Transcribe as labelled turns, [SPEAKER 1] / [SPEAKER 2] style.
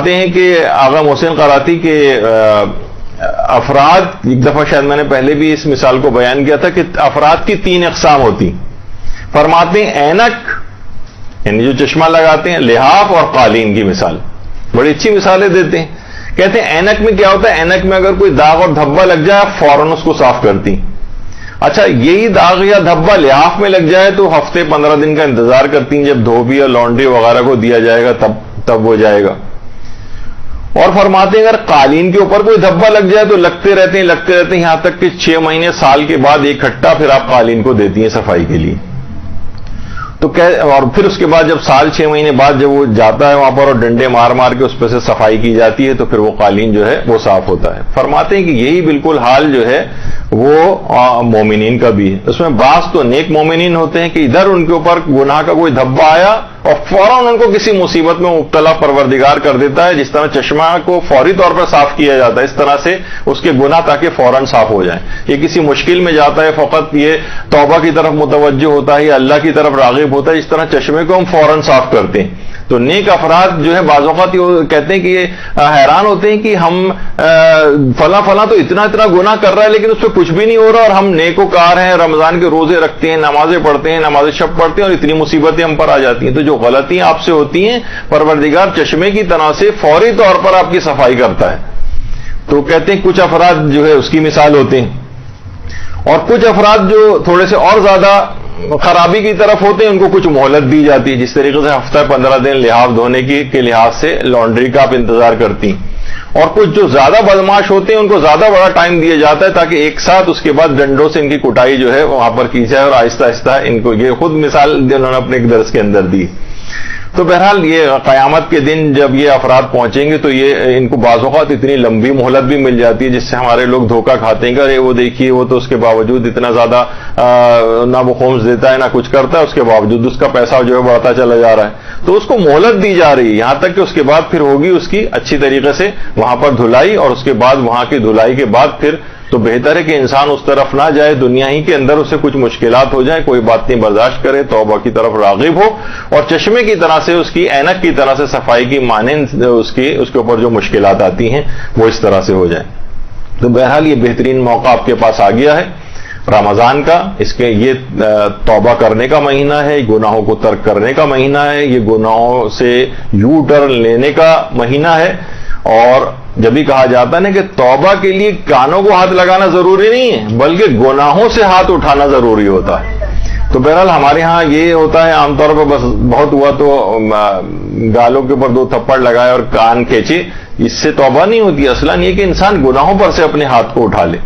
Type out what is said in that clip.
[SPEAKER 1] ہیں کہ آغا محسن قراتی کے افراد، ایک دفعہ شاید میں نے پہلے بھی اس مثال کو بیان کیا تھا کہ افراد کی 3 اقسام ہوتی. فرماتے ہیں اینک یعنی جو چشمہ لگاتے ہیں، لحاف اور قالین کی مثال بڑی اچھی مثالیں دیتے ہیں. کہتے ہیں اینک میں کیا ہوتا ہے، اینک میں اگر کوئی داغ اور دھبا لگ جائے فوراً اس کو صاف کرتی. اچھا یہی داغ یا دھبا لحاف میں لگ جائے تو ہفتے 15 دن کا انتظار کرتی ہیں، جب دھوبی یا لانڈری وغیرہ کو دیا جائے گا تب وہ جائے گا. اور فرماتے ہیں اگر قالین کے اوپر کوئی دھبا لگ جائے تو لگتے رہتے ہیں یہاں تک کہ 6 مہینے سال کے بعد اکٹھا پھر آپ قالین کو دیتی ہیں صفائی کے لیے. تو اور پھر اس کے بعد جب سال 6 مہینے بعد جب وہ جاتا ہے وہاں پر اور ڈنڈے مار مار کے اس پہ سے صفائی کی جاتی ہے تو پھر وہ قالین جو ہے وہ صاف ہوتا ہے. فرماتے ہیں کہ یہی بالکل حال جو ہے وہ مومنین کا بھی ہے. اس میں بعض تو نیک مومنین ہوتے ہیں کہ ادھر ان کے اوپر گناہ کا کوئی دھبا آیا اور فوراً ان کو کسی مصیبت میں مبتلا پروردگار کر دیتا ہے، جس طرح چشمہ کو فوری طور پر صاف کیا جاتا ہے اس طرح سے اس کے گناہ تاکہ فوراً صاف ہو جائیں. یہ کسی مشکل میں جاتا ہے فقط یہ توبہ کی طرف متوجہ ہوتا ہے یا اللہ کی طرف راغب ہوتا ہے، اس طرح چشمے کو ہم فوراً صاف کرتے ہیں. تو نیک افراد جو ہے بعض اوقات کہتے ہیں کہ یہ حیران ہوتے ہیں کہ ہم فلاں تو اتنا گناہ کر رہا ہے لیکن اس پہ کچھ بھی نہیں ہو رہا، اور ہم نیکوکار ہیں، رمضان کے روزے رکھتے ہیں، نمازیں پڑھتے ہیں، نماز شب پڑھتے ہیں، اور اتنی مصیبتیں ہم پر آ جاتی ہیں. تو جو غلطیاں آپ سے ہوتی ہیں پروردگار چشمے کی طرح سے فوری طور پر آپ کی صفائی کرتا ہے. تو کہتے ہیں کچھ افراد جو ہے اس کی مثال ہوتے ہیں، اور کچھ افراد جو تھوڑے سے اور زیادہ خرابی کی طرف ہوتے ہیں ان کو کچھ مہلت دی جاتی ہے. جس طریقے سے ہفتہ 15 دن لحاف دھونے کے لحاظ سے لانڈری کا آپ انتظار کرتی ہیں. اور کچھ جو زیادہ بدماش ہوتے ہیں ان کو زیادہ بڑا ٹائم دیا جاتا ہے تاکہ ایک ساتھ اس کے بعد ڈنڈوں سے ان کی کٹائی جو ہے وہاں پر کی جائے اور آہستہ آہستہ ان کو، یہ خود مثال انہوں نے اپنے ایک درس کے اندر دی. تو بہرحال یہ قیامت کے دن جب یہ افراد پہنچیں گے تو یہ ان کو بعض اوقات اتنی لمبی مہلت بھی مل جاتی ہے جس سے ہمارے لوگ دھوکہ کھاتے ہیں کہ ارے وہ دیکھیے وہ تو اس کے باوجود اتنا زیادہ نہ وہ خمس دیتا ہے نہ کچھ کرتا ہے، اس کے باوجود اس کا پیسہ جو ہے بڑھتا چلا جا رہا ہے. تو اس کو مہلت دی جا رہی ہے یہاں تک کہ اس کے بعد پھر ہوگی اس کی اچھی طریقے سے وہاں پر دھلائی، اور اس کے بعد وہاں کی دھلائی کے بعد پھر تو بہتر ہے کہ انسان اس طرف نہ جائے، دنیا ہی کے اندر اسے کچھ مشکلات ہو جائیں، کوئی بات نہیں برداشت کرے، توبہ کی طرف راغب ہو، اور چشمے کی طرح سے اس کی اینک کی طرح سے صفائی کی مانند اس کے اوپر جو مشکلات آتی ہیں وہ اس طرح سے ہو جائیں. تو بہرحال یہ بہترین موقع آپ کے پاس آ گیا ہے رمضان کا. اس کے یہ توبہ کرنے کا مہینہ ہے، گناہوں کو ترک کرنے کا مہینہ ہے، یہ گناہوں سے یو ٹرن لینے کا مہینہ ہے. اور جب بھی کہا جاتا ہے نا کہ توبہ کے لیے کانوں کو ہاتھ لگانا ضروری نہیں ہے بلکہ گناہوں سے ہاتھ اٹھانا ضروری ہوتا ہے. تو بہرحال ہمارے ہاں یہ ہوتا ہے عام طور پر بس بہت ہوا تو گالوں کے اوپر 2 تھپڑ لگائے اور کان کھینچے، اس سے توبہ نہیں ہوتی. اصلاً یہ کہ انسان گناہوں پر سے اپنے ہاتھ کو اٹھا لے.